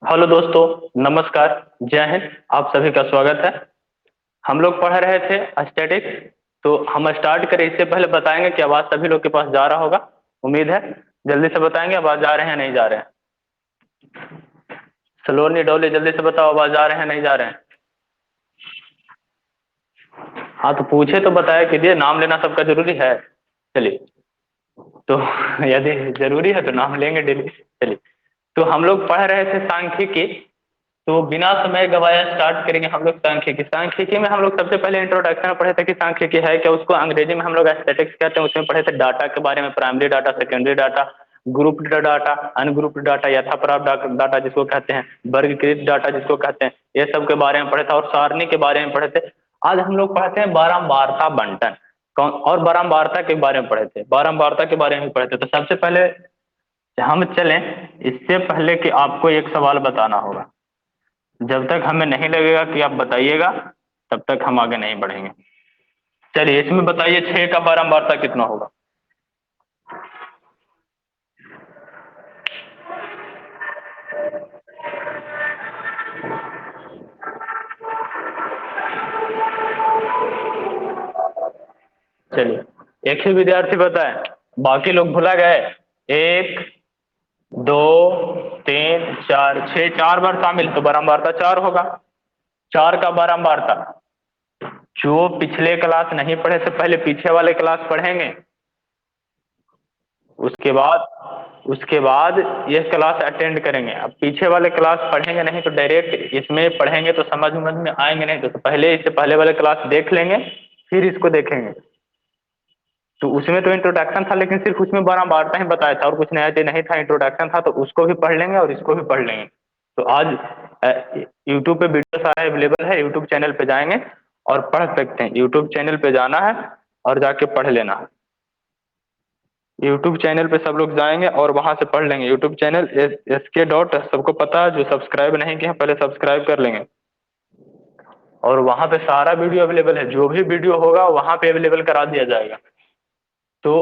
Hello दोस्तों, नमस्कार। जय हिंद। आप सभी का स्वागत है। हम लोग पढ़ रहे थे स्टैटिक्स। तो हम स्टार्ट करें इससे पहले बताएंगे कि आवाज सभी लोग के पास जा रहा होगा। उम्मीद है जल्दी से बताएंगे आवाज जा रहे हैं नहीं जा रहे हैं। सलोनी डोली जल्दी से बताओ आवाज जा रहे हैं नहीं जा रहे हैं। हाँ तो पूछे तो बताया कि ये नाम लेना सबका जरूरी है। चलिए। तो यदि जरूरी है तो नाम लेंगे डेली। चलिए। तो हम लोग पढ़ रहे थे सांख्यिकी। तो बिना समय गवाए स्टार्ट करेंगे हम लोग सांख्यिकी। सांख्यिकी में हम लोग सबसे पहले इंट्रोडक्शन पढ़े थे कि सांख्यिकी है क्या, उसको अंग्रेजी में हम लोग एस्थेटिक्स कहते हैं। उसमें पढ़े थे डाटा के बारे में, primary data, secondary data, grouped data, ungrouped data, यथाप्राप्त डाटा जिसको कहते हैं, वर्गीकृत डाटा जिसको कहते हैं, ये सब के बारे में पढ़े थे और सारणी के बारे में पढ़े थे। आज हम लोग पढ़ते हैं बारंबारता बंटन। कौन और बारंबारता के बारे में पढ़े थे, बारंबारता के बारे में भी पढ़े थे। तो सबसे पहले हम चलें, इससे पहले कि आपको एक सवाल बताना होगा। जब तक हमें नहीं लगेगा कि आप बताइएगा तब तक हम आगे नहीं बढ़ेंगे। चलिए इसमें बताइए 6 का बारंबारता कितना होगा। चलिए एक ही विद्यार्थी बताए, बाकी लोग भुला गए। एक, दो, तीन, चार, छह, 4 बार शामिल तो बारंबारता 4 होगा। 4 का बारंबारता। जो पिछले क्लास नहीं पढ़े से पहले पीछे वाले क्लास पढ़ेंगे। उसके बाद ये क्लास अटेंड करेंगे। अब पीछे वाले क्लास पढ़ेंगे नहीं तो डायरेक्ट इसमें पढ़ेंगे तो समझ में आएंगे नहीं। तो पहले इससे पहले वाले क्लास देख लेंगे, फिर इसको देखेंगे। तो उसमें तो इंट्रोडक्शन था लेकिन सिर्फ उसमें बारंबारता ही बताया था और कुछ नया चीज नहीं था। इंट्रोडक्शन था तो उसको भी पढ़ लेंगे और इसको भी पढ़ लेंगे। तो आज यूट्यूब पे वीडियो सारे अवेलेबल है, यूट्यूब चैनल पे जाएंगे और पढ़ सकते हैं। यूट्यूब चैनल पे जाना है और जाके पढ़ लेना है। यूट्यूब चैनल पे सब लोग जाएंगे और वहां से पढ़ लेंगे। यूट्यूब चैनल SK डॉट, सबको पता है। जो सब्सक्राइब नहीं किए हैं पहले सब्सक्राइब कर लेंगे। और वहां पे सारा वीडियो अवेलेबल है, जो भी वीडियो होगा वहां पे अवेलेबल करा दिया जाएगा। तो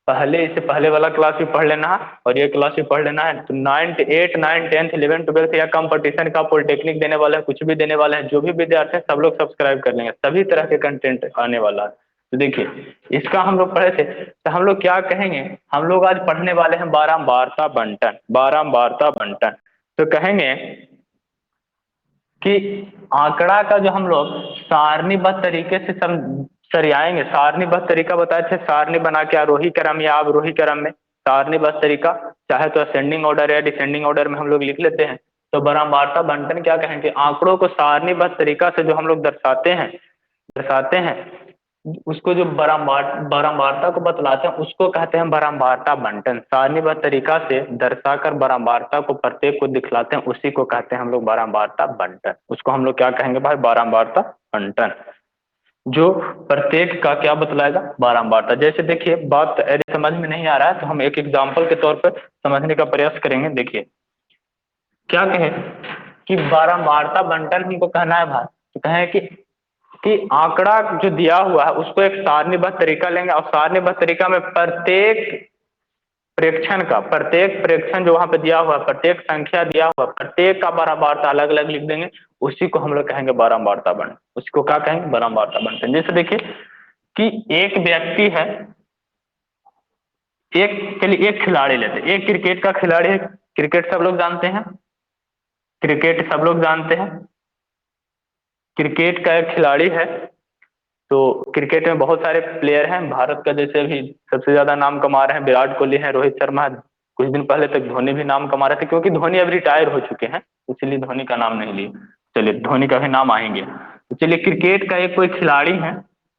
पहले इससे पहले वाला क्लास भी पढ़ लेना है और ये क्लास भी पढ़ लेना है। तो 9, 8, 9, 10, 11, 12 या कंपटीशन का, पॉलिटेक्निक देने वाला है, कुछ भी देने वाला है, जो भी विद्यार्थी हैं सब लोग सब्सक्राइब कर लेंगे। सभी तरह के कंटेंट आने वाला है। तो देखिए इसका हम लोग पढ़े थे तो हम लोग क्या कहेंगे। हम लोग आज पढ़ने वाले हैं बारंबारता बंटन। बारंबारता बंटन तो कहेंगे कि आंकड़ा का जो हम लोग सारणीबद्ध तरीके से सरियाएंगे। सारणीबद्ध तरीका बताए थे, सारणी बना के आरोही क्रम या अवरोही क्रम में सारणीबद्ध तरीका, चाहे तो असेंडिंग ऑर्डर या डिसेंडिंग ऑर्डर में हम लोग लिख लेते हैं। तो बारंबारता बंटन क्या कहेंगे, आंकड़ों को सारणीबद्ध तरीका से जो हम लोग दर्शाते हैं उसको, जो बारंबारता को बतलाते हैं उसको कहते हैं बारंबारता बंटन। सारणीबद्ध तरीका से दर्शाकर बारंबारता को प्रत्येक को दिखलाते हैं, उसी को कहते हैं हम लोग बारंबारता बंटन। उसको हम लोग क्या कहेंगे भाई, बारंबारता बंटन। जो प्रत्येक का क्या बतलाएगा, बारंबारता। जैसे देखिए बात यदि समझ में नहीं आ रहा है तो हम एक एग्जाम्पल के तौर पर समझने का प्रयास करेंगे। देखिए क्या कहे कि बारंबारता बंटन हमको कहना है भाई, तो कहें कि आंकड़ा जो दिया हुआ है उसको एक सारणीबद्ध तरीका लेंगे और सारणीबद्ध तरीका में प्रत्येक प्रेक्षण जो वहां पे दिया हुआ है, प्रत्येक संख्या दिया हुआ है, प्रत्येक का बारंबारता अलग अलग लिख देंगे। उसी को हम लोग कहेंगे बारंबारता बंटन। उसको क्या कहेंगे, बारंबारता बंटन। जैसे देखिए कि एक व्यक्ति है, चलिए एक खिलाड़ी लेते हैं। एक क्रिकेट का खिलाड़ी है। क्रिकेट सब लोग जानते हैं, क्रिकेट सब लोग जानते हैं। क्रिकेट का एक खिलाड़ी है। तो क्रिकेट में बहुत सारे प्लेयर हैं। भारत का जैसे भी सबसे ज्यादा नाम कमा रहे हैं विराट कोहली है, रोहित शर्मा है। कुछ दिन पहले तक धोनी भी नाम कमा रहे थे, क्योंकि धोनी अब रिटायर हो चुके हैं इसलिए धोनी का नाम नहीं लिए। चलिए धोनी का भी नाम आएंगे। तो चलिए क्रिकेट का एक कोई खिलाड़ी है।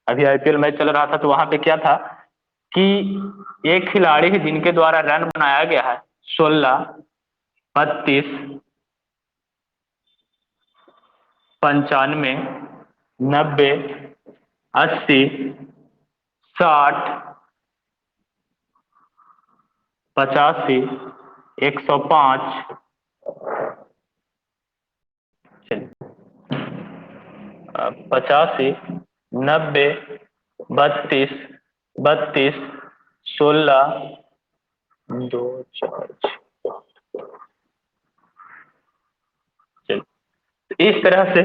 अभी IPL मैच चल रहा था तो वहां पे क्या था कि एक खिलाड़ी है जिनके द्वारा रन बनाया गया है 16, 32, 95, 90, 80, 60, 85, 105। चलिए 85, 90, 32, 32, 16, 2, 4, इस तरह से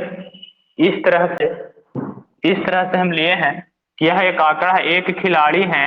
इस तरह से इस तरह से हम लिए हैं कि यह एक आंकड़ा है, एक खिलाड़ी है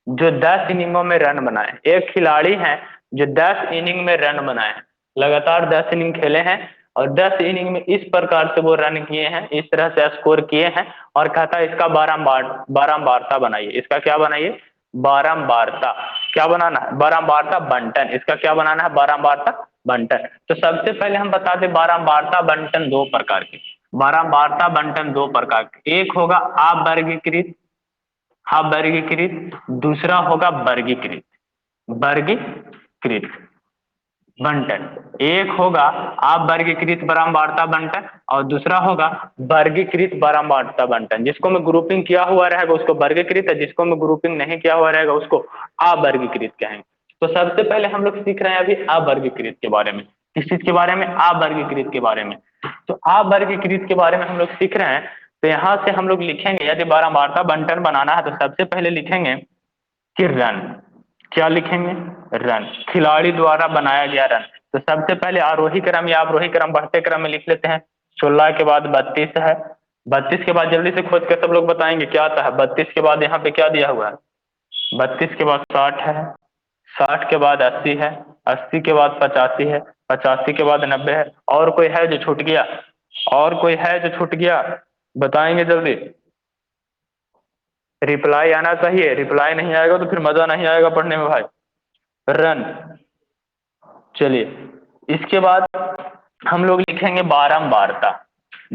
जो 10 इनिंगों में रन बनाए, एक खिलाड़ी है जो 10 इनिंग में रन बनाए, लगातार 10 इनिंग खेले हैं और 10 इनिंग में इस प्रकार से वो रन किए हैं, इस तरह से स्कोर किए हैं और कहता है इसका बारंबारता बनाइए। इसका क्या बनाइए? बारंबारता। क्या बनाना है? बारंबारता बंटन। इसका क्या बनाना है? बारंबारता बंटन। तो सबसे पहले हम बता दें बारंबारता बंटन दो प्रकार के, बारंबारता बंटन दो प्रकार के, एक होगा अवर्गीकृत, अवर्गीकृत, दूसरा होगा वर्गीकृत, वर्गीकृत बंटन। एक होगा अवर्गीकृत बारंबारता बंटन और दूसरा होगा वर्गीकृत बारंबारता बंटन। जिसको मैं ग्रुपिंग किया हुआ रहेगा उसको वर्गीकृत है, जिसको मैं ग्रुपिंग नहीं किया हुआ रहेगा उसको अवर्गीकृत कहेंगे। तो सबसे पहले हम लोग सीख रहे हैं अभी अवर्गीकृत के बारे में। किस चीज के बारे में? अवर्गीकृत के बारे में। तो अवर्गीकृत के बारे में हम लोग सीख रहे हैं। तो यहाँ से हम लोग लिखेंगे, यदि बारंबारता बंटन बनाना है तो सबसे पहले लिखेंगे कि रन। क्या लिखेंगे? रन, खिलाड़ी द्वारा बनाया गया रन। तो सबसे पहले आरोही क्रम या अवरोही क्रम बढ़ते क्रम में लिख लेते हैं। 16 के बाद 32 है, 32 के बाद जल्दी से खोज के सब लोग बताएंगे क्या आता है। 32 के बाद यहाँ पे क्या दिया हुआ है? 32 के बाद 60 है, 60 के बाद 80 है, 80 के बाद 85 है, 85 के बाद 90 है। और कोई है जो छूट गया? और कोई है जो छूट गया? बताएंगे जल्दी। रिप्लाई आना चाहिए, रिप्लाई नहीं आएगा तो फिर मजा नहीं आएगा पढ़ने में भाई। रन। चलिए इसके बाद हम लोग लिखेंगे बारंबारता।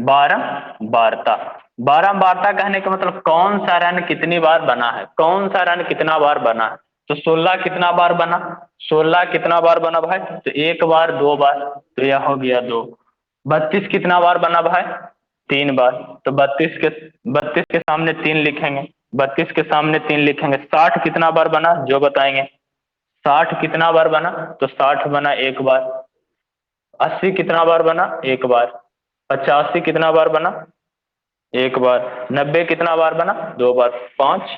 बारंबारता, बारंबारता कहने का मतलब कौन सा रन कितनी बार बना है, कौन सा रन कितना बार बना है। तो 16 कितना बार बना? 16 कितना बार बना भाई? तो एक बार, दो बार, तो यह हो गया दो। 32 कितना बार बना भाई? 3 बार। तो 32 के सामने 3 लिखेंगे, 32 के सामने 3 लिखेंगे। 60 कितना बार बना जो बताएंगे? 60 कितना बार बना? तो 60 बना एक बार। 80 कितना बार बना? एक बार। 85 कितना बार बना? एक बार। 90 कितना बार बना? दो बार। 5,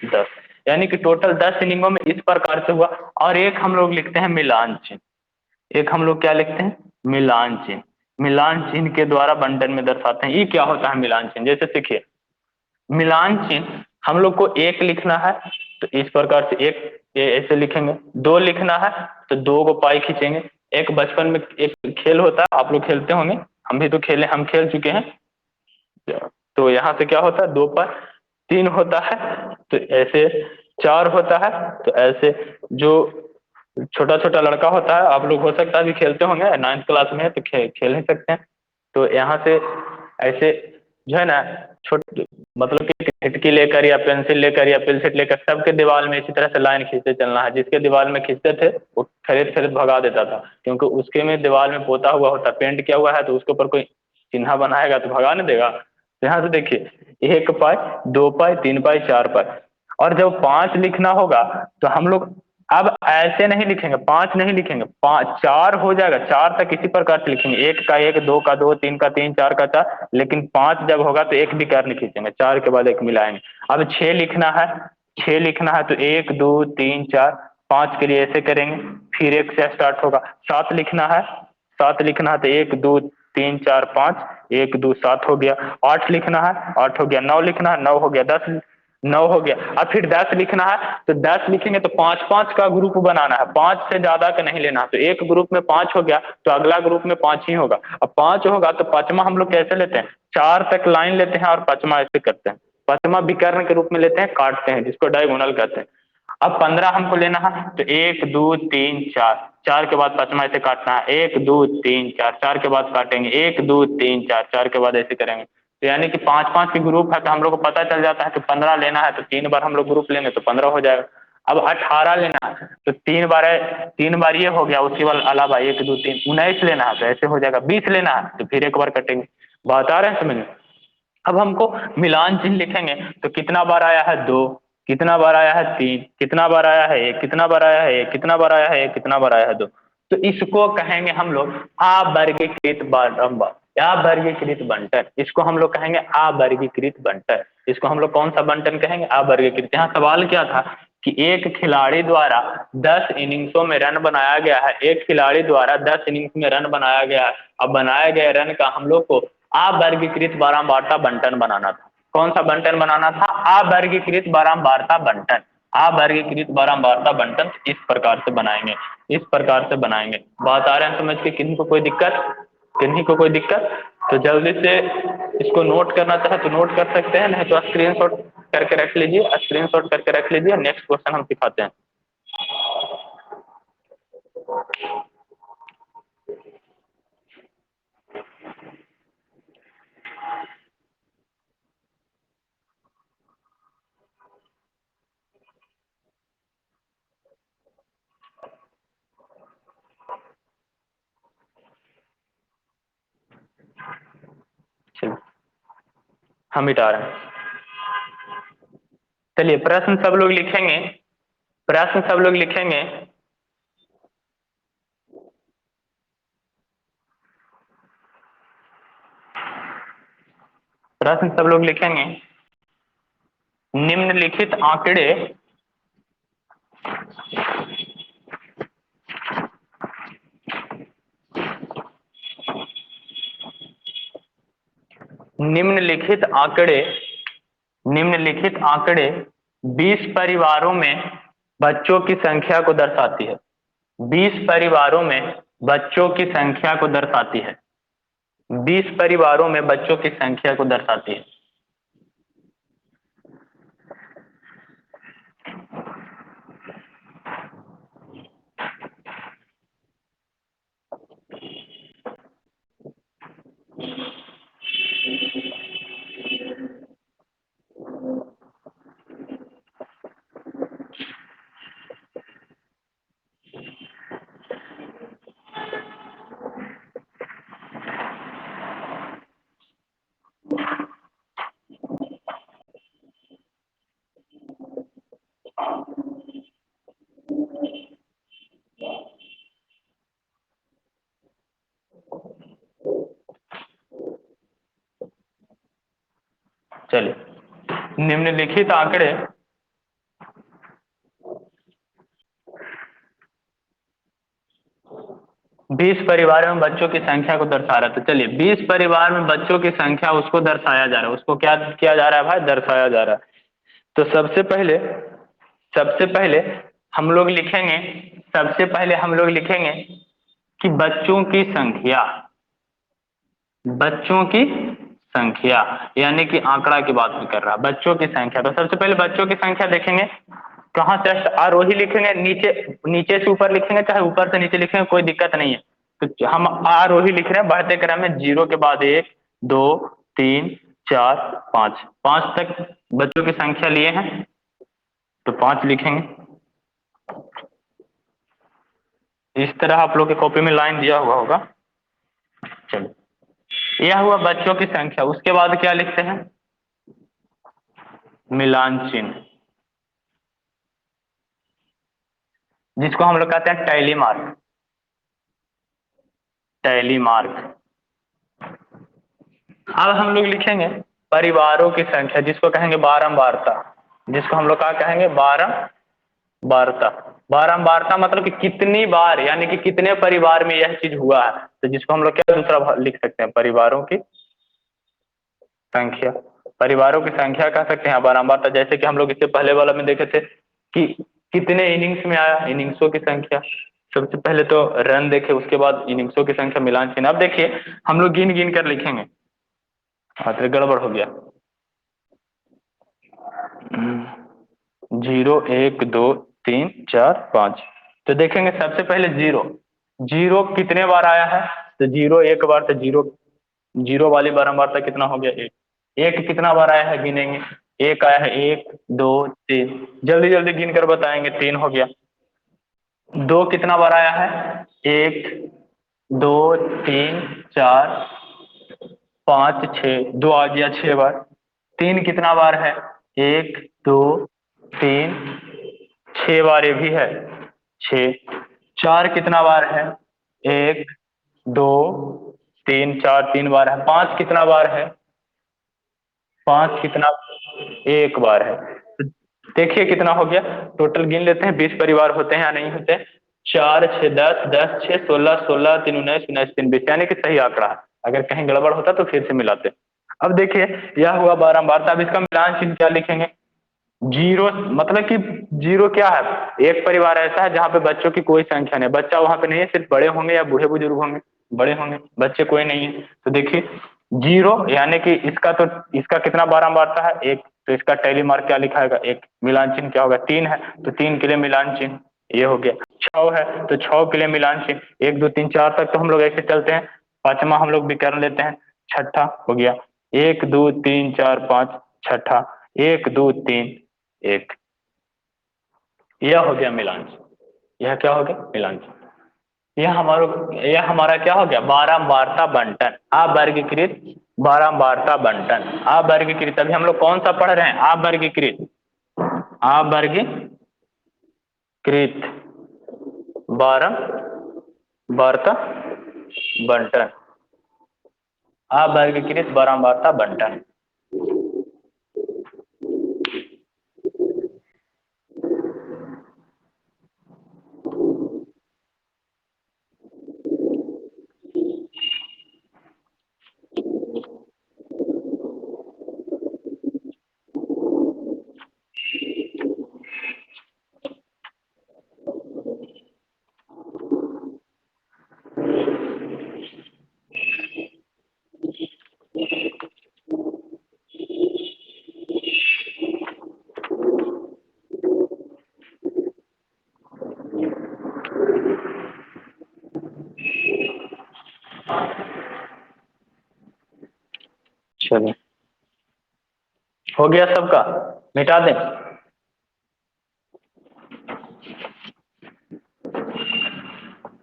10, यानी कि टोटल 10 इनिंगों में इस प्रकार से हुआ। और एक हम लोग लिखते हैं मिलान चिन्ह। एक हम लोग क्या लिखते हैं? मिलान चिन्ह। मिलान चिन्ह के द्वारा बंटन में दर्शाते हैं। ये क्या होता है मिलान चिन्ह? जैसे देखिए, मिलान चिन्ह हम लोग को एक लिखना है तो इस प्रकार से एक ऐसे लिखेंगे। दो लिखना है तो दो को पाई खींचेंगे। एक बचपन में एक खेल होता है, आप लोग खेलते होंगे, हम भी तो खेले, हम खेल चुके हैं। तो यहाँ से क्या होता है? दो पाई। तीन होता है तो ऐसे। चार होता है तो ऐसे। जो छोटा छोटा लड़का होता है, आप लोग हो सकता है भी खेलते होंगे, 9th क्लास में है तो खेल ही सकते हैं। तो यहाँ से ऐसे जो है ना, छोटे मतलब कि हिटकी लेकर या पेंसिल लेकर या पिलसेट लेकर सबके दीवार में इसी तरह से लाइन खींचते चलना है। जिसके दीवार में खींचते थे वो खरीद खरीद भगा देता था, क्योंकि उसके में दीवार में पोता हुआ होता, पेंट किया हुआ है, तो उसके ऊपर कोई चिन्ह बनाएगा तो भगा नहीं देगा। तो यहाँ से देखिए, एक पाई, दो पाई, तीन पाई, चार पाई। और जब 5 लिखना होगा तो हम लोग अब ऐसे नहीं लिखेंगे, 5 नहीं लिखेंगे, 5 4 हो जाएगा। 4 तक इसी प्रकार से लिखेंगे, एक का एक, दो का दो, तीन का तीन, चार का चार। लेकिन 5 जब होगा तो एक भी कर नहीं खींचेंगे, 4 के बाद एक मिलाएंगे। अब 6 लिखना है, 6 लिखना है तो एक, दो, तीन, चार, 5 के लिए ऐसे करेंगे, फिर एक से स्टार्ट होगा। 7 लिखना है, 7 लिखना है तो एक, दो, तीन, चार, 5, एक, दो, 7 हो गया। 8 लिखना है, 8 हो गया। 9 लिखना है, 9 हो गया। 10, 9 हो गया। अब फिर 10 लिखना है तो 10 लिखेंगे तो 5 5 का ग्रुप बनाना है, 5 से ज्यादा का नहीं लेना। तो एक ग्रुप में 5 हो गया तो अगला ग्रुप में 5 ही होगा। अब 5 होगा तो पांचवा हम लोग कैसे लेते हैं? 4 तक लाइन लेते हैं और पांचवा ऐसे करते हैं। पांचवा विकर्ण के रूप में लेते हैं, काटते हैं, जिसको डायगोनल कहते हैं। अब 15 हमको लेना है तो एक, दो, तीन, चार, 4 के बाद पांचवा ऐसे काटना है, एक, दो, तीन, चार, 4 के बाद काटेंगे, एक, दो, तीन, चार, 4 के बाद ऐसे करेंगे। तो यानी कि 5 5 के ग्रुप है तो हम लोग को पता चल जाता है कि 15 लेना है तो 3 बार हम लोग ग्रुप लेंगे तो 15 हो जाएगा। अब 18 लेना है तो 3 बार है, 3 बार ये हो गया, उसके बाद अलावा एक, दो, तीन। 19 लेना है तो ऐसे हो जाएगा। 20 लेना है तो फिर एक बार कटेंगे। बात आ रहे हैं समझ में? अब हमको मिलान चिन्ह लिखेंगे तो कितना बार आया है? दो। कितना बार आया है? तीन। कितना बार आया है? एक। कितना बार आया है? एक। कितना बार आया है? एक। कितना बार आया है? दो। तो इसको कहेंगे हम लोग अवर्गीकृत बारंबार या वर्गीकृत बंटन। इसको हम लोग कहेंगे अवर्गीकृत बंटन। इसको हम लोग कौन सा बंटन कहेंगे? अवर्गीकृत। यहाँ सवाल क्या था कि एक खिलाड़ी द्वारा 10 इनिंग्सों में रन बनाया गया है, एक खिलाड़ी द्वारा 10 इनिंग्स में रन बनाया गया है। अब बनाए गए रन का हम लोग को अवर्गीकृत बारंबारता बंटन बनाना था। कौन सा बंटन बनाना था? अवर्गीकृत बारंबारता बंटन। अवर्गीकृत बारंबारता बंटन इस प्रकार से बनाएंगे, इस प्रकार से बनाएंगे। बात आ रहे हैं समझ के? किन्हीं को कोई दिक्कत? किन्हीं को कोई दिक्कत? तो जल्दी से इसको नोट करना चाहे तो नोट कर सकते हैं, नहीं तो स्क्रीनशॉट करके रख लीजिए, स्क्रीनशॉट करके रख लीजिए। नेक्स्ट क्वेश्चन हम सिखाते हैं। चलिए हम मिटा रहे हैं। चलिए प्रश्न सब लोग लिखेंगे, प्रश्न सब लोग लिखेंगे। प्रश्न सब लोग लिखेंगे। निम्नलिखित आंकड़े निम्नलिखित आंकड़े निम्नलिखित आंकड़े 20 परिवारों में बच्चों की संख्या को दर्शाती है। 20 परिवारों में बच्चों की संख्या को दर्शाती है। 20 परिवारों में बच्चों की संख्या को दर्शाती है। चलिए निम्नलिखित आंकड़े 20 परिवार में बच्चों की संख्या को दर्शा रहा है। तो चलिए 20 परिवार में बच्चों की संख्या उसको दर्शाया जा रहा है। उसको क्या किया जा रहा है भाई? दर्शाया जा रहा है। तो सबसे पहले हम लोग लिखेंगे, सबसे पहले हम लोग लिखेंगे कि बच्चों की संख्या, बच्चों की संख्या यानी कि आंकड़ा की बात में कर रहा है, बच्चों की संख्या। तो सबसे पहले बच्चों की संख्या देखेंगे। कहां से? आरोही लिखेंगे, नीचे नीचे से ऊपर लिखेंगे, चाहे ऊपर से नीचे लिखेंगे, कोई दिक्कत नहीं है। तो हम आरोही लिख रहे हैं, बढ़ते क्रम में, 0 के बाद 1 2 3 4 5, 5 तक बच्चों की संख्या लिए हैं, तो 5 लिखेंगे। इस तरह आप लोग के कॉपी में लाइन दिया हुआ होगा। चलिए यह हुआ बच्चों की संख्या। उसके बाद क्या लिखते हैं? मिलान चिन्ह, जिसको हम लोग कहते हैं टैली मार्क। Tally mark. अब हम लोग लिखेंगे परिवारों की संख्या, जिसको कहेंगे बारंबारता, जिसको हम लोग क्या कहेंगे? बारंबारता। बारंबारता मतलब कि कितनी बार, यानी कि कितने परिवार में यह चीज हुआ है। तो जिसको हम लोग क्या दूसरा लिख सकते हैं? परिवारों की संख्या। परिवारों की संख्या कह सकते हैं बारंबारता। जैसे कि हम लोग इससे पहले वाला में देखे थे कि कितने इनिंग्स में आया, इनिंग्सों की संख्या। सबसे पहले तो रन देखे, उसके बाद इनिंग्सों की संख्या, मिलान चिन्ह। अब देखिए हम लोग गिन गिन कर लिखेंगे। हाँ तो गड़बड़ हो गया। 0 1 2 3 4 5। तो देखेंगे सबसे पहले 0, 0 कितने बार आया है? तो 0 एक बार, तो 0 0 वाली बारंबारता कितना हो गया? 1। 1 कितना बार आया है? गिनेंगे। 1 आया है, 1 2 3, जल्दी जल्दी गिन कर बताएंगे। 3 हो गया। 2 कितना बार आया है? 1 2 3 4 5 6, 2 आ गया 6 बार। 3 कितना बार है? 1 2 3 6 बार, ये भी है 6। 4 कितना बार है? 1 2 3 4, 3 बार है। 5 कितना बार है? 5 कितना? 1 बार है। देखिए कितना हो गया, टोटल गिन लेते हैं, 20 परिवार होते हैं या नहीं होते हैं? 4 6 10, 10 6 16, 16 3 19, 19 3 20, यानी कि सही आंकड़ा है। अगर कहीं गड़बड़ होता तो फिर से मिलाते। अब देखिए यह हुआ बारंबार, अब इसका मिलान चिन्ह क्या लिखेंगे? जीरो, मतलब कि जीरो क्या है? एक परिवार ऐसा है जहाँ पे बच्चों की कोई संख्या नहीं, बच्चा वहां पे नहीं है, सिर्फ बड़े होंगे या बूढ़े बुजुर्ग होंगे, बड़े होंगे, बच्चे कोई नहीं है। तो देखिए जीरो, यानी कि इसका तो, इसका कितना बारंबारता है? एक, तो इसका टैली मार्क क्या लिखाएगा? एक। मिलान चिन्ह क्या होगा? 3 है, तो 3 के लिए मिलान चिन्ह, ये हो गया। 6 है तो 6 के लिए मिलान चिन्ह, 1 2 3 4 तक तो हम लोग ऐसे चलते हैं, पांचवा हम लोग भी कर लेते हैं, छठा हो गया, 1 2 3 4 5, छठा 1 2 3 1, यह हो गया मिलान। यह क्या हो गया? मिलान। यह हमारा क्या हो गया? बारंबारता बंटन, अवर्गीकृत बारंबारता बंटन, अवर्गीकृत। अभी हम लोग कौन सा पढ़ रहे हैं? अवर्गीकृत, अवर्गीकृत बारंबारता बंटन, अवर्गीकृत बारंबारता बंटन। चलिए हो गया सबका, मिटा दें?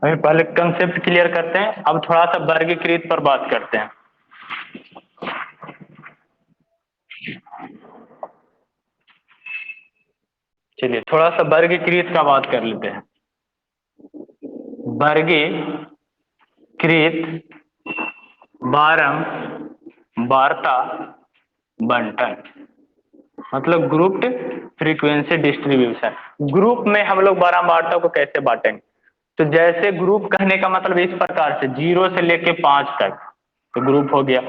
अभी पहले कंसेप्ट क्लियर करते हैं, अब थोड़ा सा वर्गीकृत पर बात करते हैं। चलिए थोड़ा सा वर्गीकृत का बात कर लेते हैं। वर्गीकृत बारंबारता बंटन, मतलब ग्रुप्ड फ्रीक्वेंसी डिस्ट्रीब्यूशन। ग्रुप में हम लोग बारंबारता को कैसे बांटेंगे? तो जैसे ग्रुप कहने का मतलब इस प्रकार से, 0 से लेके 5 तक तो ग्रुप हो गया,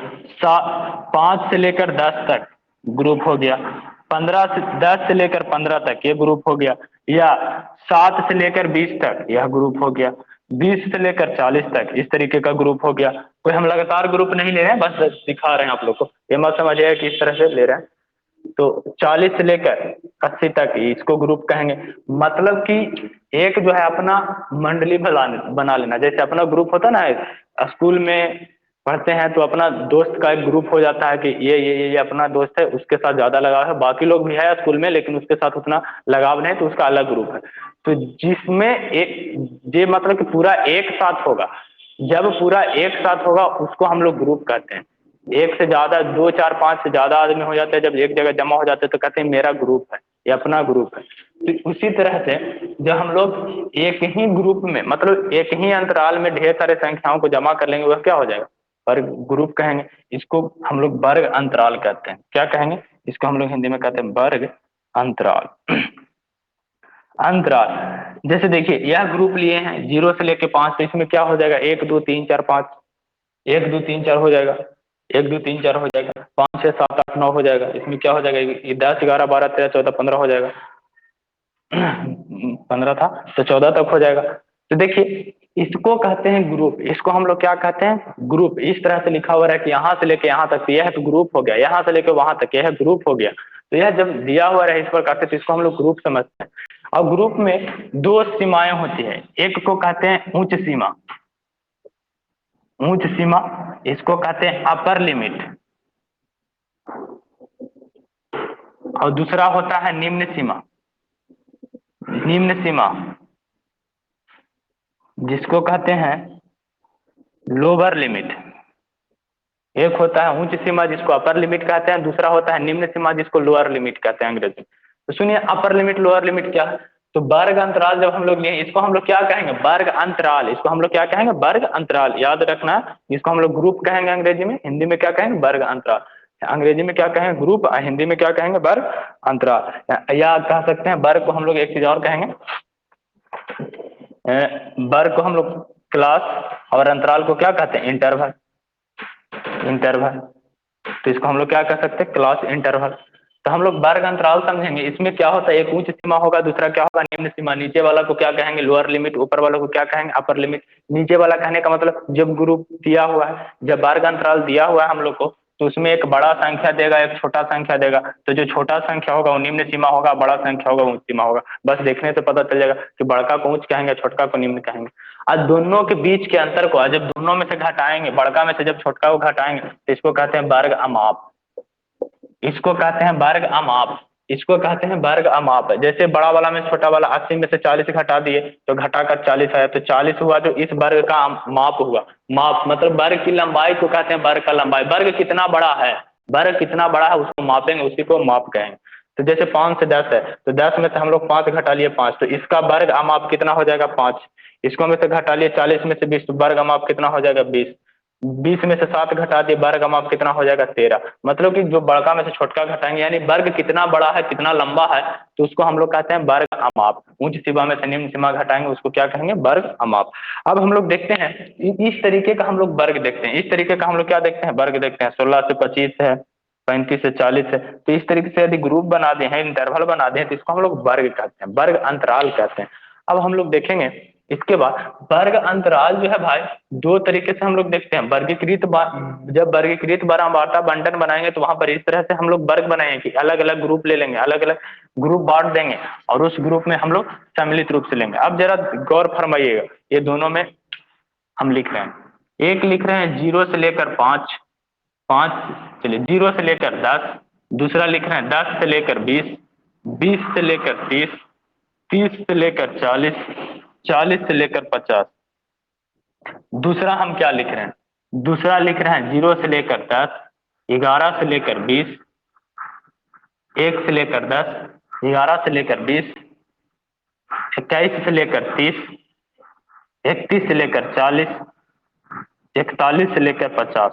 5 से लेकर 10 तक ग्रुप हो गया, 10 से लेकर 15 तक ये ग्रुप हो गया, या 7 से लेकर 20 तक यह ग्रुप हो गया, 20 से लेकर 40 तक इस तरीके का ग्रुप हो गया। कोई हम लगातार ग्रुप नहीं ले रहे हैं, बस दिखा रहे हैं आप लोग को, ये मत समझिए कि इस तरह से ले रहे हैं। तो 40 से लेकर 80 तक इसको ग्रुप कहेंगे। मतलब कि एक जो है अपना मंडली बना लेना, जैसे अपना ग्रुप होता ना, स्कूल में पढ़ते हैं तो अपना दोस्त का एक ग्रुप हो जाता है कि ये अपना दोस्त है, उसके साथ ज्यादा लगाव है, बाकी लोग भी है स्कूल में लेकिन उसके साथ उतना लगाव नहीं, तो उसका अलग ग्रुप है। तो जिसमें एक ये मतलब कि पूरा एक साथ होगा, जब पूरा एक साथ होगा उसको हम लोग ग्रुप कहते हैं। एक से ज्यादा, 2 4 5 से ज्यादा आदमी हो जाते हैं, जब एक जगह जमा हो जाते हैं तो कहते हैं मेरा ग्रुप है, ये अपना ग्रुप है। तो उसी तरह से जब हम लोग एक ही ग्रुप में, मतलब एक ही अंतराल में ढेर सारे संख्याओं को जमा कर लेंगे, वह क्या हो जाएगा? वर्ग ग्रुप कहेंगे। इसको हम लोग वर्ग अंतराल कहते हैं। क्या कहेंगे? इसको हम लोग हिंदी में कहते हैं वर्ग अंतराल। अंतराल, जैसे देखिए यह ग्रुप लिए हैं 0 से लेके 5, तो इसमें क्या हो जाएगा? 1 2 3 4 5, 1 2 3 4 हो जाएगा, 1 2 3 4 हो जाएगा, 5 6 7 8 9 हो जाएगा। इसमें क्या हो जाएगा? ये 10 11 12 13 14 15 हो जाएगा। 15 था तो 14 तक हो जाएगा। तो देखिए इसको कहते हैं ग्रुप, इसको हम लोग क्या कहते हैं? ग्रुप। इस तरह से लिखा हुआ है कि यहाँ से लेके यहाँ तक तो यह तो ग्रुप हो गया, यहाँ से लेके वहां तक यह ग्रुप हो गया। तो यह जब दिया हुआ है इस प्रकार से, तो इसको हम लोग ग्रुप समझते हैं। और ग्रुप में दो सीमाएं होती है, एक को कहते हैं उच्च सीमा, उच्च सीमा, इसको कहते हैं अपर लिमिट, और दूसरा होता है निम्न सीमा, निम्न सीमा जिसको कहते हैं लोअर लिमिट। एक होता है उच्च सीमा जिसको अपर लिमिट कहते हैं, दूसरा होता है निम्न सीमा जिसको लोअर लिमिट कहते हैं अंग्रेजी में। तो सुनिए अपर लिमिट लोअर लिमिट क्या है? तो वर्ग अंतराल जब हम लोग लिए, इसको हम लोग क्या कहेंगे? वर्ग अंतराल। इसको हम लोग क्या कहेंगे? वर्ग अंतराल। याद रखना, इसको हम लोग ग्रुप कहेंगे अंग्रेजी में, हिंदी में क्या कहेंगे? वर्ग अंतराल। अंग्रेजी में क्या कहेंगे? ग्रुप। हिंदी में क्या कहेंगे? वर्ग अंतराल। या कह सकते हैं वर्ग को हम लोग एक चीज और कहेंगे, वर्ग को हम लोग क्लास, और अंतराल को क्या कहते हैं? इंटरवल। इंटरवल। तो इसको हम लोग क्या कह सकते हैं? Class interval. तो हम लोग वर्ग अंतराल समझेंगे। इसमें क्या होता है? एक उच्च सीमा होगा, दूसरा क्या होगा? निम्न सीमा। नीचे वाला को क्या कहेंगे? Lower limit. ऊपर वाला को क्या कहेंगे? Upper limit. नीचे वाला कहने का मतलब जब ग्रुप दिया हुआ है, जब वर्ग अंतराल दिया हुआ है हम लोग को, तो उसमें एक बड़ा संख्या देगा, एक छोटा संख्या देगा। तो जो छोटा संख्या होगा वो निम्न सीमा होगा, बड़ा संख्या होगा वो उच्च सीमा होगा। बस देखने से पता चल जाएगा कि बड़का को उच्च कहेंगे, छोटका को निम्न कहेंगे। आज दोनों के बीच के अंतर को जब दोनों में से घटाएंगे, बड़का में से जब छोटका को घटाएंगे, तो इसको कहते हैं वर्ग अमाप। इसको कहते हैं वर्ग अमाप। इसको कहते हैं वर्ग अमाप। जैसे बड़ा वाला में छोटा वाला 80 में से 40 घटा दिए तो घटाकर 40 आया, तो 40 हुआ जो इस वर्ग का माप हुआ। माप मतलब वर्ग की लंबाई को कहते हैं वर्ग का लंबाई। वर्ग कितना बड़ा है, वर्ग कितना बड़ा है उसको मापेंगे, उसी को माप कहेंगे। तो जैसे 5 से 10 है, तो 10 में से हम लोग 5 घटा लिए 5, तो इसका वर्ग अमाप कितना हो जाएगा? 5। इसको में से घटा लिए 40 में से 20, तो वर्ग अमाप कितना हो जाएगा? 20। 20 में से 7 घटा दिए, वर्ग अमाप कितना हो जाएगा? 13। मतलब कि जो बड़का में से छोटका घटाएंगे, यानी वर्ग कितना बड़ा है, कितना लंबा है, तो उसको हम लोग कहते हैं वर्ग अमाप। उच्च सीमा में से निम्न सीमा घटाएंगे, उसको क्या कहेंगे? वर्ग अमाप। अब हम लोग देखते हैं इस तरीके का हम लोग वर्ग देखते हैं। इस तरीके का हम लोग क्या देखते हैं? वर्ग देखते हैं। 16 से 25 है, 35 से 40 है। तो इस तरीके से यदि ग्रुप बना दे हैं, इंटरवल बना दे हैं, तो इसको हम लोग वर्ग कहते हैं, वर्ग अंतराल कहते हैं। अब हम लोग देखेंगे इसके बाद वर्ग अंतराल जो है भाई, दो तरीके से हम लोग देखते हैं। वर्गीकृत जब वर्गीकृत बारंबारता बंटन बनाएंगे तो वहां पर इस तरह से हम लोग वर्ग बनाएंगे कि अलग अलग ग्रुप ले लेंगे, अलग अलग ग्रुप बांट देंगे, और उस ग्रुप में हम लोग सम्मिलित रूप से लेंगे। अब जरा गौर फरमाइएगा, ये दोनों में हम लिख रहे हैं। एक लिख रहे हैं 0 से लेकर 5, 5, चलिए 0 से लेकर 10। दूसरा लिख रहे हैं 10 से लेकर 20, 20 से लेकर 30, 30 से लेकर 40, 40 से लेकर 50। दूसरा हम क्या लिख रहे हैं? दूसरा लिख रहे हैं 0 से लेकर 10, 11 से लेकर 20, 1 से लेकर 10, 11 से लेकर 20, 21 से लेकर 30, 31 से लेकर 40, 41 से लेकर 50,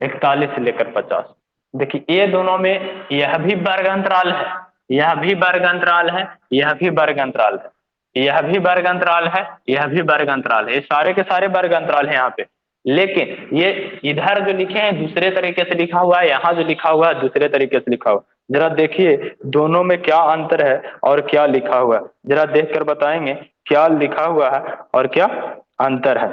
41 से लेकर 50। देखिए ये दोनों में यह भी वर्ग अंतराल है, यह भी वर्ग अंतराल है, यह भी वर्ग अंतराल है, यह भी वर्ग अंतराल है, यह भी वर्ग अंतराल है। ये सारे के सारे वर्ग अंतराल है यहाँ पे। लेकिन ये इधर जो लिखे हैं दूसरे तरीके से लिखा हुआ है, यहाँ जो लिखा हुआ है दूसरे तरीके से लिखा हुआ है। जरा देखिए दोनों में क्या अंतर है और क्या लिखा हुआ है, जरा देख कर बताएंगे क्या लिखा हुआ है और क्या अंतर है।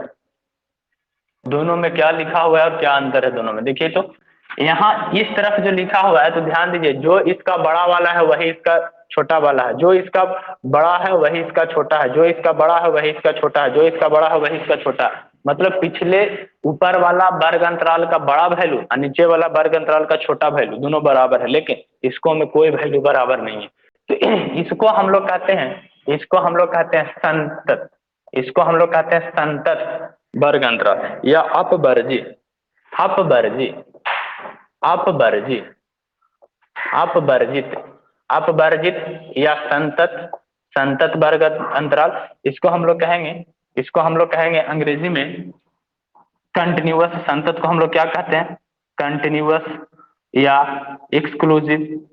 दोनों में क्या लिखा हुआ है और क्या अंतर है दोनों में। देखिए तो यहाँ इस तरफ जो लिखा हुआ है, तो ध्यान दीजिए, जो इसका बड़ा वाला है वही इसका छोटा वाला है, जो इसका बड़ा है वही इसका छोटा है, जो इसका बड़ा है वही इसका छोटा है, जो इसका बड़ा है वही इसका छोटा है। मतलब पिछले ऊपर वाला वर्ग अंतराल का बड़ा वैल्यू और नीचे वाला वर्ग अंतराल का छोटा वैल्यू दोनों बराबर है, लेकिन इसको में कोई वैल्यू बराबर नहीं है। तो इसको हम लोग कहते हैं, इसको हम लोग कहते हैं संतत, इसको हम लोग कहते हैं संतत वर्ग अंतराल या अपवर्जी, अपवर्जी, अपवर्जी, अपवर्जित, अपवर्जित या संतत, संतत वर्ग अंतराल। इसको हम लोग कहेंगे, इसको हम लोग कहेंगे अंग्रेजी में कंटिन्यूअस। संतत को हम लोग क्या कहते हैं? कंटिन्यूअस या एक्सक्लूसिव,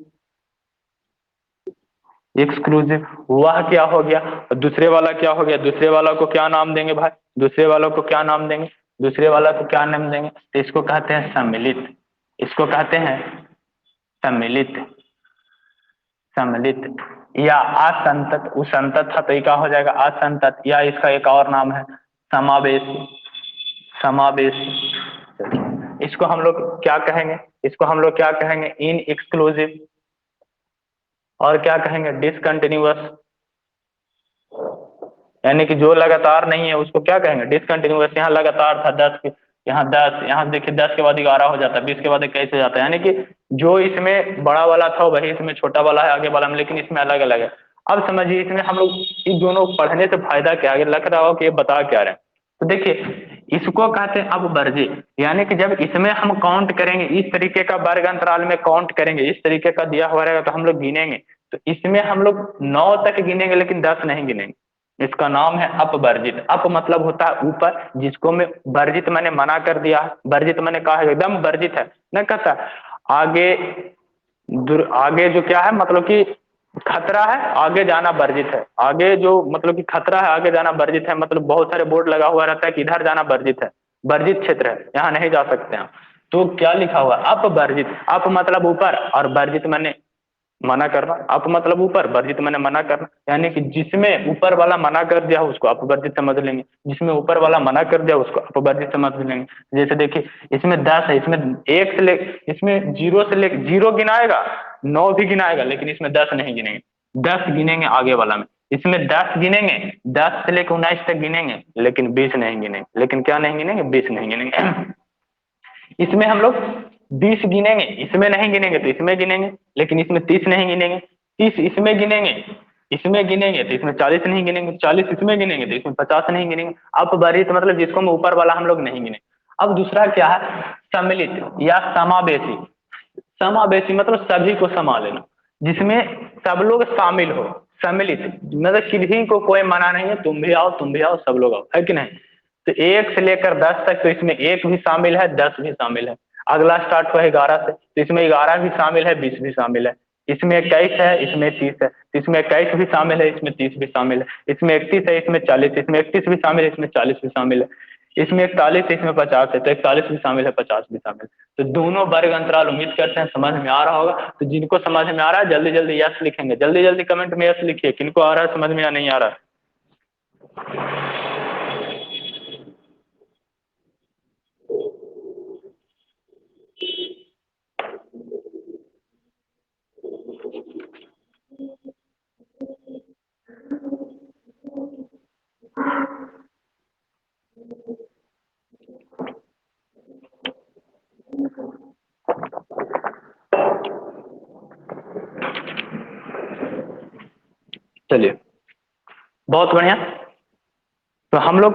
एक्सक्लूसिव। वह क्या हो गया और दूसरे वाला क्या हो गया? दूसरे वाला को क्या नाम देंगे भाई? दूसरे वाला को क्या नाम देंगे? दूसरे वाला को क्या नाम देंगे? तो इसको कहते हैं सम्मिलित, इसको कहते हैं सम्मिलित, सम्मिलित या असंतत। उसंतत था तो ये क्या हो जाएगा? असंतत, या इसका एक और नाम है समावेशी, समावेशी। इसको हम लोग क्या कहेंगे? इसको हम लोग क्या कहेंगे? इन एक्सक्लूसिव, और क्या कहेंगे? डिसकंटिन्यूअस, यानी कि जो लगातार नहीं है उसको क्या कहेंगे? डिसकंटिन्यूअस। यहाँ लगातार था 10, यहाँ 10, यहाँ देखिए 10 के बाद 11 हो जाता है, 20 के बाद 21 हो जाता है, यानी कि जो इसमें बड़ा वाला था वही इसमें छोटा वाला है आगे वाला में, लेकिन इसमें अलग अलग है। अब समझिए इसमें हम लोग इन दोनों पढ़ने से फायदा क्या है? लग रहा हो कि ये बता क्या रहे हैं। तो देखिए इसको कहते हैं अपवर्जी, यानी कि जब इसमें हम काउंट करेंगे, इस तरीके का वर्ग अंतराल में काउंट करेंगे, इस तरीके का दिया हुआ रहेगा तो हम लोग गिनेंगे, तो इसमें हम लोग 9 तक गिनेंगे लेकिन 10 नहीं गिनेंगे। इसका नाम है अपवर्जित। अप मतलब होता है ऊपर, जिसको मैं वर्जित मैंने मना कर दिया, वर्जित मैंने कहा है एकदम वर्जित है, नहीं कहता आगे आगे जो क्या है मतलब कि खतरा है, आगे जाना वर्जित है। आगे जो मतलब कि खतरा है, आगे जाना वर्जित है, मतलब बहुत सारे बोर्ड लगा हुआ रहता है कि इधर जाना वर्जित है, वर्जित क्षेत्र है, यहाँ नहीं जा सकते हैं। तो क्या लिखा हुआ है अपवर्जित। अप मतलब ऊपर और वर्जित मैंने मना करना। अप मतलब ऊपर, वर्जित मैंने मना करना, यानी कि जिसमें ऊपर वाला मना कर दिया उसको अपवर्जित समझ लेंगे, जिसमें ऊपर वाला मना कर दिया उसको अपवर्जित समझ लेंगे। जैसे देखिए इसमें 10 है, इसमें एक से ले, इसमें जीरो से ले, जीरो गिनाएगा, 9 भी गिनाएगा, लेकिन इसमें 10 नहीं गिनेंगे, 10 गिनेंगे आगे वाला में। इसमें 10 गिनेंगे, 10 से लेकर 19 तक गिनेंगे, लेकिन 20 नहीं गिनेंगे। लेकिन क्या नहीं गिनेंगे? 20 नहीं गिनेंगे। इसमें हम लोग 20 गिनेंगे, इसमें नहीं गिनेंगे तो इसमें गिनेंगे, लेकिन इसमें 30 नहीं गिनेंगे। 30 इसमें गिनेंगे, इसमें गिनेंगे तो इसमें 40 नहीं गिनेंगे, 40 इसमें गिनेंगे तो इसमें 50 नहीं गिनेंगे। अपवर्जित मतलब जिसको हम ऊपर वाला हम लोग नहीं गिने। अब दूसरा क्या है? सम्मिलित या समावेशी। समावेशी मतलब सभी को समा लेना, जिसमें सब लोग शामिल हो। सम्मिलित मतलब किसी को कोई मना नहीं है, तुम भी आओ, तुम भी आओ, सब लोग आओ, है कि नहीं? तो 1 से लेकर 10 तक, तो इसमें 1 भी शामिल है, 10 भी शामिल है। अगला स्टार्ट हुआ 11 से, तो इसमें 11 भी शामिल है, 20 भी शामिल है। इसमें 21 है, इसमें 30 है, तो इसमें 21 भी शामिल है, इसमें 30 भी शामिल है। इसमें 31 है, इसमें 40, इसमें 31 भी शामिल है, इसमें 40 भी शामिल है। इसमें 41 है, इसमें 50 है, तो 41 भी शामिल है, 50 भी शामिल है। तो दोनों वर्ग अंतराल उम्मीद करते हैं समझ में आ रहा होगा। तो जिनको समझ में आ रहा है जल्दी जल्दी यस लिखेंगे, जल्दी जल्दी कमेंट में यस लिखिए, किनको आ रहा है समझ में या नहीं आ रहा है। चलिए, बहुत बढ़िया। तो हम लोग,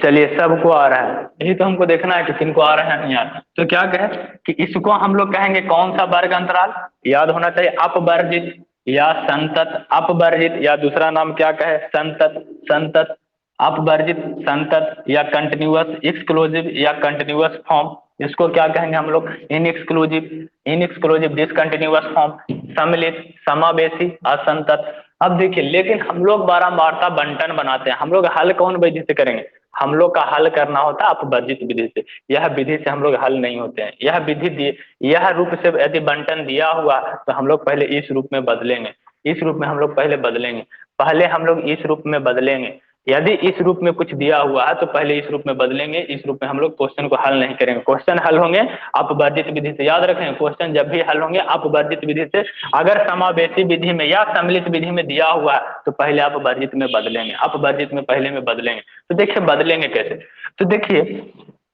चलिए सबको आ रहा है, यही तो हमको देखना है कि किनको आ रहा है नहीं आ रहा है। तो क्या कहे कि इसको हम लोग कहेंगे कौन सा वर्ग अंतराल? याद होना चाहिए अपवर्जित या संतत। अपवर्जित या दूसरा नाम क्या कहे? संतत। संतत, अपवर्जित, संतत या कंटिन्यूअस एक्सक्लूसिव या कंटिन्यूअस फॉर्म। इसको क्या कहेंगे हम लोग? इनएक्सक्लूसिव, इनएक्सक्लूसिव डिसकंटिन्यूअस फॉर्म, सम्मिलित, समावेशी, असंतत। अब देखिए, लेकिन हम लोग बारंबारता बंटन बनाते हैं। हम लोग हल कौन विधि से करेंगे? हम लोग का हल करना होता है अपवर्जित विधि से। यह विधि से हम लोग हल नहीं होते हैं। यह विधि दिए, यह रूप से यदि बंटन दिया हुआ तो हम लोग पहले इस रूप में बदलेंगे, इस रूप में हम लोग पहले बदलेंगे, पहले हम लोग इस रूप में बदलेंगे। यदि इस रूप में कुछ दिया हुआ है तो पहले इस रूप में बदलेंगे, इस रूप में हम लोग क्वेश्चन को हल नहीं करेंगे। क्वेश्चन हल होंगे अपवर्जित विधि से। याद रखें, क्वेश्चन जब भी हल होंगे अपवर्जित विधि से। अगर समावेशी विधि में या सम्मिलित विधि में दिया हुआ है तो पहले अपवर्जित में बदलेंगे, अपवर्जित में पहले में बदलेंगे। तो देखिए बदलेंगे कैसे। तो देखिए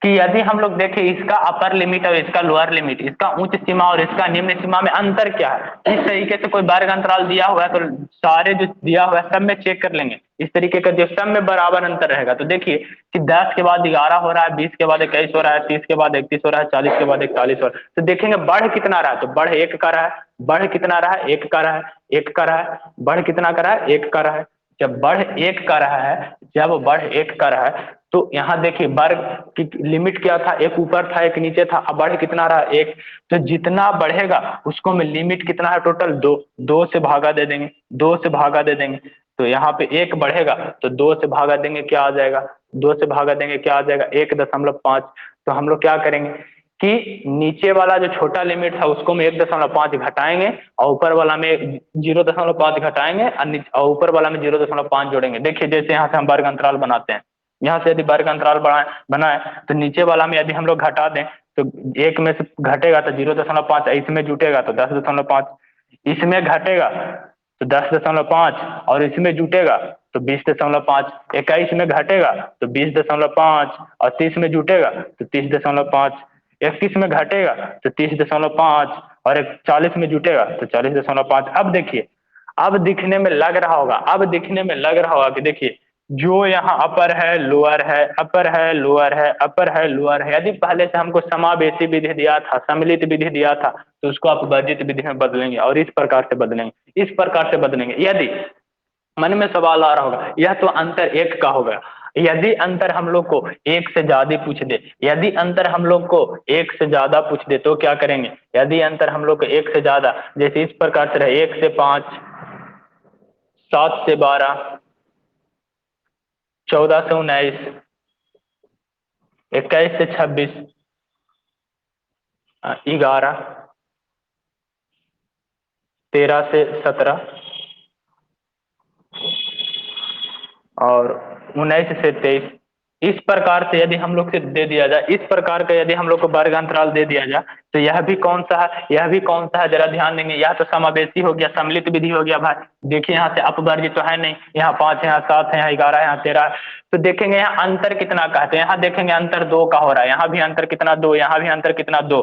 कि यदि हम लोग देखें इसका अपर लिमिट और इसका लोअर लिमिट, इसका उच्च सीमा और इसका निम्न सीमा में अंतर क्या है, इस तरीके से कोई वर्ग अंतराल दिया हुआ है तो सारे जो दिया हुआ है सब में चेक कर लेंगे। इस तरीके का जो सब में बराबर अंतर रहेगा, तो देखिए कि 10 के बाद 11 हो रहा है, 20 के बाद 21 हो रहा है, 30 के बाद 31 हो रहा है, 40 के बाद 41 हो रहा है। तो देखेंगे बढ़ कितना रहा है, तो बढ़ 1 का रहा है। बढ़ कितना रहा है? 1 का रहा है, 1 का रहा है। बढ़ कितना का रहा है? 1 का रहा है। जब बढ़ 1 का रहा है, जब बढ़ 1 का रहा है, तो यहाँ देखिए वर्ग की लिमिट क्या था? एक ऊपर था, एक नीचे था। अब बढ़ कितना रहा? 1। तो जितना बढ़ेगा उसको में लिमिट कितना है टोटल? 2। 2 से भागा दे देंगे, 2 से भागा दे देंगे। तो यहाँ पे 1 बढ़ेगा तो 2 से भागा देंगे, क्या आ जाएगा? 2 से भागा देंगे, क्या आ जाएगा? 1.5। तो हम लोग क्या करेंगे कि नीचे वाला जो छोटा लिमिट था उसको में 1.5 घटाएंगे और ऊपर वाला में 0.5 घटाएंगे और ऊपर वाला में 0.5 जोड़ेंगे। देखिए जैसे यहाँ से हम वर्ग अंतराल बनाते हैं, यहाँ से यदि वर्ग अंतराल बनाए तो नीचे वाला में यदि हम लोग घटा दें तो 1 में से घटेगा तो 0.5, इसमें जुटेगा तो 10.5, इसमें घटेगा तो 10.5 और इसमें जुटेगा तो 20.5। 21 में घटेगा तो 20.5 और 30 में जुटेगा तो 30.5। 31 में घटेगा तो 30.5 और 40 में जुटेगा तो 40.5। अब देखिए, अब दिखने में लग रहा होगा, अब दिखने में लग रहा होगा कि देखिए जो यहाँ अपर है, लोअर है, अपर है, लोअर है, अपर है, लोअर है। यदि पहले से हमको समावेशी विधि दिया था, सम्मिलित विधि दिया था, तो उसको अपवर्जित विधि में बदलेंगे और इस प्रकार से बदलेंगे, इस प्रकार से बदलेंगे। यदि मन में सवाल आ रहा होगा, यह तो अंतर एक का होगा। यदि अंतर हम लोग को एक से ज्यादा पूछ दे, यदि अंतर हम लोग को एक से ज्यादा पूछ दे तो क्या करेंगे? यदि अंतर हम लोग को एक से ज्यादा, जैसे इस प्रकार से रहे 1 से 5, 7 से 12, 14 से 19, 21 से 26, 11, 13 से 17 और 19 से 23, इस प्रकार से यदि हम लोग से दे दिया जाए, इस प्रकार का यदि हम लोग को वर्ग अंतराल दे दिया जाए, तो यह भी कौन सा है, यह भी कौन सा है, जरा ध्यान देंगे। यह तो समावेशी हो गया, सम्मिलित विधि हो गया भाई। देखिए यहाँ से अपवर्ग तो है नहीं, यहाँ 5 है, यहाँ 7 है, यहाँ 11 है, यहाँ 13 है। तो देखेंगे यहाँ अंतर कितना का है, तो यहाँ देखेंगे अंतर 2 का हो रहा है, यहाँ भी अंतर कितना 2, यहाँ भी अंतर कितना 2।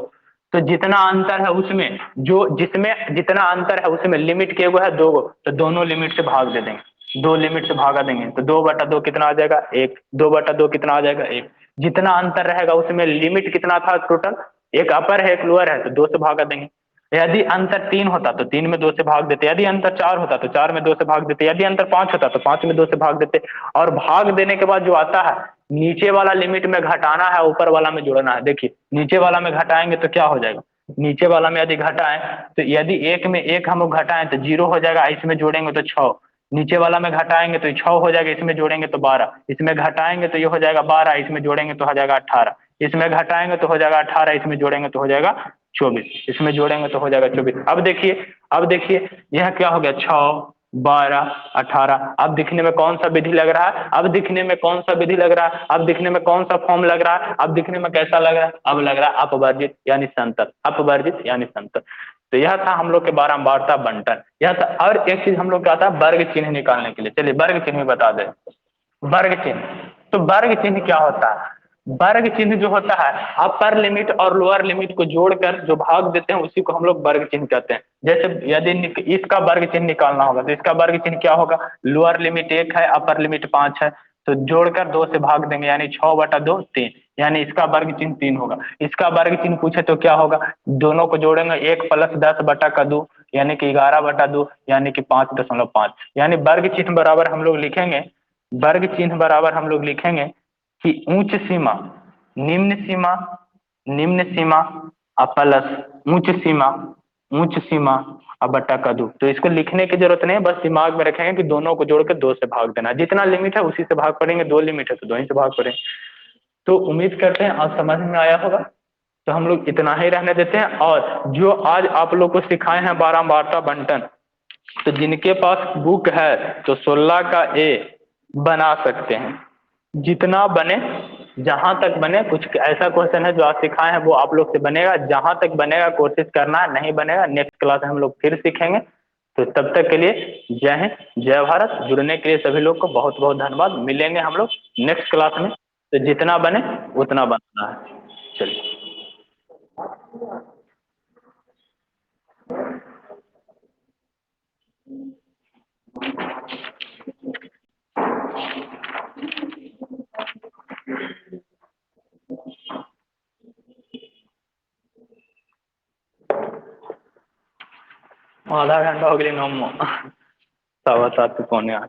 तो जितना अंतर है उसमें, जो जिसमें जितना अंतर है उसमें लिमिट के गो है 2 गो, तो दोनों लिमिट से भाग दे देंगे, 2 लिमिट से भागा देंगे, तो 2/2 कितना आ जाएगा 1, 2/2 कितना आ जाएगा 1। जितना अंतर रहेगा उसमें लिमिट कितना था टोटल, एक अपर है एक लोअर है, तो 2 से भागा देंगे। यदि अंतर 3 होता तो 3 में 2 से भाग देते, यदि अंतर 4 होता तो 4 में 2 से भाग देते, यदि अंतर 5 होता तो 5 में 2 से भाग देते। और भाग देने के बाद जो आता है, नीचे वाला लिमिट में घटाना है, ऊपर वाला में जोड़ना है। देखिए नीचे वाला में घटाएंगे तो क्या हो जाएगा, नीचे वाला में यदि घटाएं, तो यदि 1 में 1 हम लोग घटाएं तो 0 हो जाएगा, इसमें जोड़ेंगे तो 6, नीचे वाला में घटाएंगे तो 6 हो जाएगा, इसमें जोड़ेंगे तो 12, इसमें घटाएंगे तो ये हो जाएगा 12, इसमें जोड़ेंगे तो हो जाएगा 18, इसमें घटाएंगे तो हो जाएगा 18, इसमें जोड़ेंगे तो हो जाएगा 24, इसमें जोड़ेंगे तो हो जाएगा 24। अब देखिए यह क्या हो गया, 6, 12, 18। अब दिखने में कौन सा विधि लग रहा है, अब दिखने में कौन सा विधि लग रहा है, अब दिखने में कौन सा फॉर्म लग रहा है, अब दिखने में कैसा लग रहा है, अब लग रहा है अपवर्जित यानी संतर, अपवर्जित यानी संतर। तो यह था हम लोग के बारंबारता बंटन, यह था। और एक चीज हम लोग क्या था, वर्ग चिन्ह निकालने के लिए, चलिए वर्ग चिन्ह बता दे। वर्ग चिन्ह, तो वर्ग चिन्ह क्या होता है, वर्ग चिन्ह जो होता है अपर लिमिट और लोअर लिमिट को जोड़कर जो भाग देते हैं उसी को हम लोग वर्ग चिन्ह कहते हैं। जैसे यदि इसका वर्ग चिन्ह निकालना होगा तो इसका वर्ग चिन्ह क्या होगा, लोअर लिमिट 1 है, अपर लिमिट 5 है, तो जोड़कर 2 से भाग देंगे, यानी 6/2 3, यानी इसका वर्ग चिन्ह 3 होगा। इसका वर्ग चिन्ह पूछे तो क्या होगा, दोनों को जोड़ेंगे 1 + 10/2 यानी कि 11/2 यानी कि 5.5, यानी वर्ग चिन्ह बराबर हम लोग लिखेंगे, वर्ग चिन्ह बराबर हम लोग लिखेंगे कि ऊंच सीमा, निम्न सीमा, निम्न सीमा प्लस ऊंच सीमा, ऊंच सीमा और बट्टा का 2। तो इसको लिखने की जरूरत नहीं है, बस दिमाग में रखेंगे कि दोनों को जोड़कर 2 से भाग देना, जितना लिमिट है उसी से भाग पड़ेंगे, 2 लिमिट है तो 2 ही से भाग पड़ेंगे। तो उम्मीद करते हैं आज समझ में आया होगा। तो हम लोग इतना ही रहने देते हैं, और जो आज आप लोग को सिखाए हैं बारंबारता बंटन, तो जिनके पास बुक है तो 16 का ए बना सकते हैं, जितना बने, जहां तक बने। कुछ ऐसा क्वेश्चन है जो आज सिखाए हैं वो आप लोग से बनेगा, जहां तक बनेगा कोशिश करना है, नहीं बनेगा नेक्स्ट क्लास में हम लोग फिर सीखेंगे। तो तब तक के लिए जय हिंद जय भारत। जुड़ने के लिए सभी लोग को बहुत बहुत धन्यवाद। मिलेंगे हम लोग नेक्स्ट क्लास में, तो जितना बने उतना बनाना है। चलिए। आधा घंटा हो गया, 9 7:15 पौने 8।